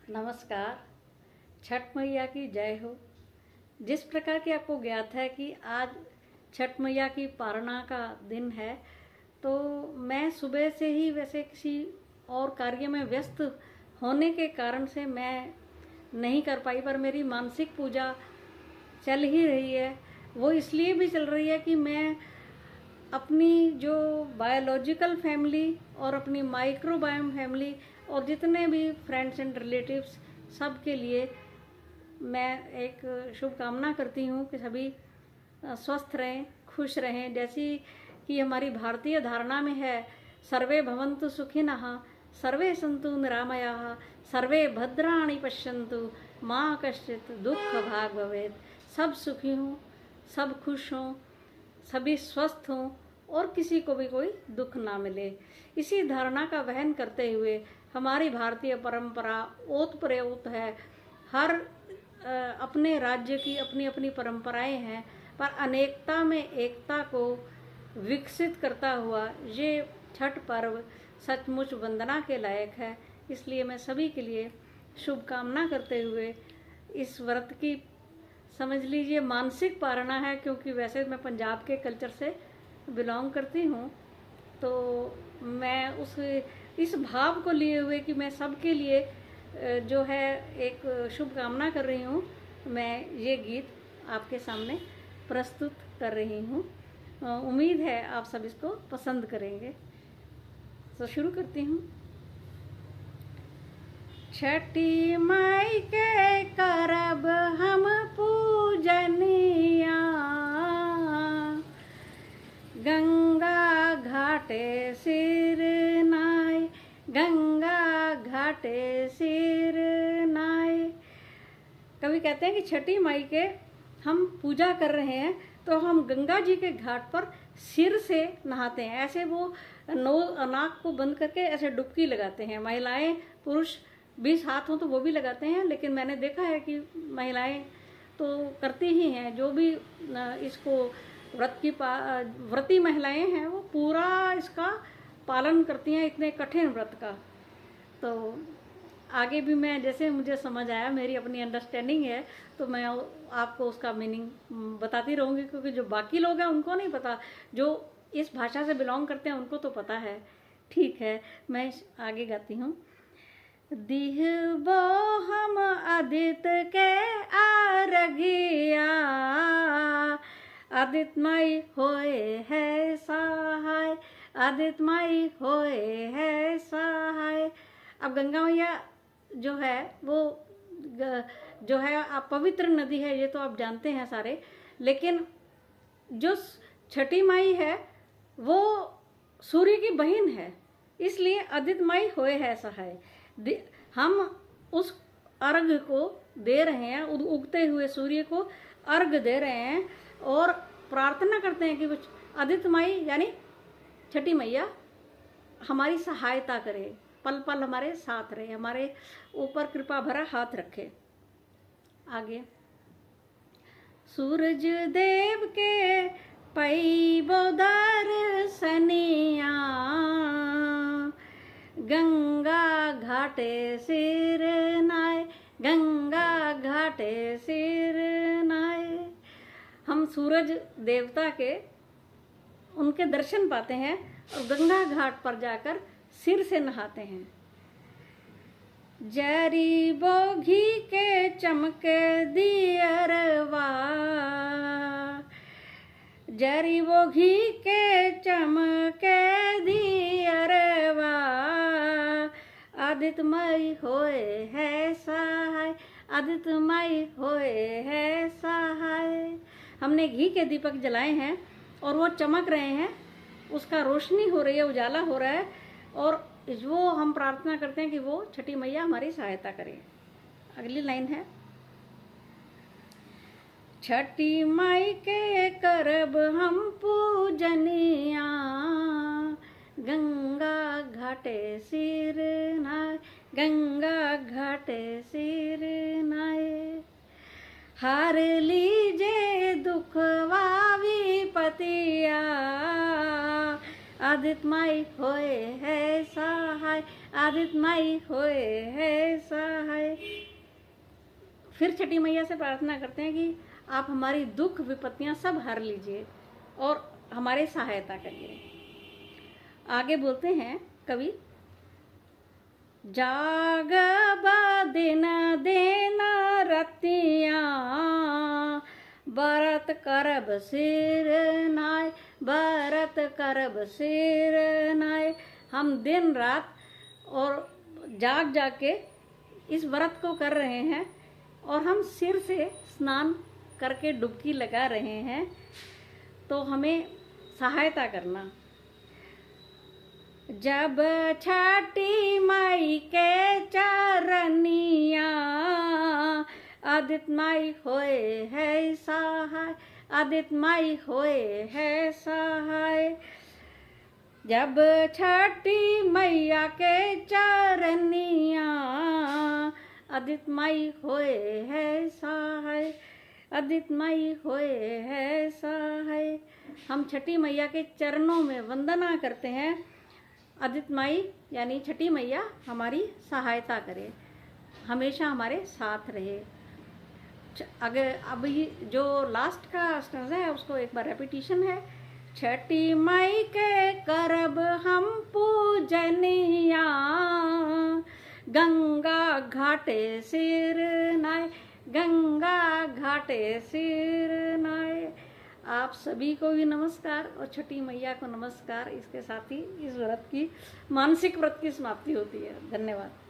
नमस्कार। छठ मैया की जय हो। जिस प्रकार की आपको ज्ञात है कि आज छठ मैया की पारणा का दिन है, तो मैं सुबह से ही वैसे किसी और कार्य में व्यस्त होने के कारण से मैं नहीं कर पाई, पर मेरी मानसिक पूजा चल ही रही है। वो इसलिए भी चल रही है कि मैं अपनी जो बायोलॉजिकल फैमिली और अपनी माइक्रोबायोम फैमिली और जितने भी फ्रेंड्स एंड रिलेटिव्स सब के लिए मैं एक शुभकामना करती हूँ कि सभी स्वस्थ रहें, खुश रहें। जैसी कि हमारी भारतीय धारणा में है, सर्वे भवन्तु सुखिनः, सर्वे सन्तु निरामयाः, सर्वे भद्राणि पश्यन्तु, माँ कश्चित् दुःख भाग् भवेत्। सब सुखी हों, सब खुश हों, सभी स्वस्थ हों और किसी को भी कोई दुख ना मिले। इसी धारणा का वहन करते हुए हमारी भारतीय परंपरा ओतप्रोत है। हर अपने राज्य की अपनी अपनी परंपराएं हैं, पर अनेकता में एकता को विकसित करता हुआ ये छठ पर्व सचमुच वंदना के लायक है। इसलिए मैं सभी के लिए शुभकामना करते हुए इस व्रत की समझ लीजिए मानसिक पारणा है, क्योंकि वैसे मैं पंजाब के कल्चर से बिलोंग करती हूँ, तो मैं इस भाव को लिए हुए कि मैं सबके लिए जो है एक शुभकामना कर रही हूँ, मैं ये गीत आपके सामने प्रस्तुत कर रही हूँ। उम्मीद है आप सब इसको पसंद करेंगे। तो शुरू करती हूँ। छठी माई के करब हम पूजनिया, गंगा घाटे सिर नाय, गंगा घाटे सिर नाय। कभी कहते हैं कि छठी माई के हम पूजा कर रहे हैं तो हम गंगा जी के घाट पर सिर से नहाते हैं। ऐसे वो नाक को बंद करके ऐसे डुबकी लगाते हैं। महिलाएं पुरुष 20 हाथ हों तो वो भी लगाते हैं, लेकिन मैंने देखा है कि महिलाएं तो करती ही हैं। जो भी इसको व्रती महिलाएं हैं वो पूरा इसका पालन करती हैं, इतने कठिन व्रत का। तो आगे भी मैं जैसे मुझे समझ आया, मेरी अपनी अंडरस्टैंडिंग है, तो मैं आपको उसका मीनिंग बताती रहूँगी, क्योंकि जो बाकी लोग हैं उनको नहीं पता, जो इस भाषा से बिलोंग करते हैं उनको तो पता है। ठीक है, मैं आगे गाती हूँ। दिहबो हम आदित्य के आरगिया, आदित्य माई होए है सहाय, आदित्य माई होए है सहाय। अब गंगा मैया जो है वो जो है आप पवित्र नदी है, ये तो आप जानते हैं सारे, लेकिन जो छठी माई है वो सूर्य की बहन है, इसलिए आदित्य माई होए है सहाय। हम उस अर्घ को दे रहे हैं, उगते हुए सूर्य को अर्घ दे रहे हैं और प्रार्थना करते हैं कि आदित्य माई यानी छठी मैया हमारी सहायता करे, पल पल हमारे साथ रहे, हमारे ऊपर कृपा भरा हाथ रखे। आगे, सूरज देव के पैबो दर्शनिया, गंगा घाटे सिर नाय, गंगा घाटे सिर नाय। हम सूरज देवता के उनके दर्शन पाते हैं और गंगा घाट पर जाकर सिर से नहाते हैं। जरी बोघी के चमके दियरवा, जरी बोघी के चमके दियरवा, आदित्य माई होए है सहाय, आदित्य माई होए है सहाय। हमने घी के दीपक जलाए हैं और वो चमक रहे हैं, उसका रोशनी हो रही है, उजाला हो रहा है, और वो हम प्रार्थना करते हैं कि वो छठी मैया हमारी सहायता करे। अगली लाइन है, छठी माई के करब हम पूजनिया, गंगा घाटे सिर नाय, गंगा घाटे सिर नाय। हार लीजे दुखवा विपतिया, आदित्य माई होए है सहाय, आदित्य माई होए है सहाय। फिर छठी मैया से प्रार्थना करते हैं कि आप हमारी दुख विपत्तियां सब हर लीजिए और हमारे सहायता करिए। आगे बोलते हैं कवि, जाग दिन दिन रतिया बरत करब सिर नाय, बरत करब सिर नाय। हम दिन रात और जाग जाग के इस व्रत को कर रहे हैं और हम सिर से स्नान करके डुबकी लगा रहे हैं, तो हमें सहायता करना। जब छठी माई के चरनिया आदित्य माई होए है सहाय, आदित्य माई होए है सहाय। जब छठी मैया के चरनिया आदित्य माई होए है सहाय, आदित्य माई होए है सहाय। हम छठी मैया के चरणों में वंदना करते हैं। आदित्य माई यानी छठी मैया हमारी सहायता करे, हमेशा हमारे साथ रहे। अगर अब ये जो लास्ट का स्टेंजा है उसको एक बार रेपिटिशन है। छठी माई के करब हम पूजनिया, गंगा घाटे सिर नाय, गंगा घाटे सिर नाय। आप सभी को भी नमस्कार और छठी मैया को नमस्कार। इसके साथ ही इस व्रत की मानसिक व्रत की समाप्ति होती है। धन्यवाद।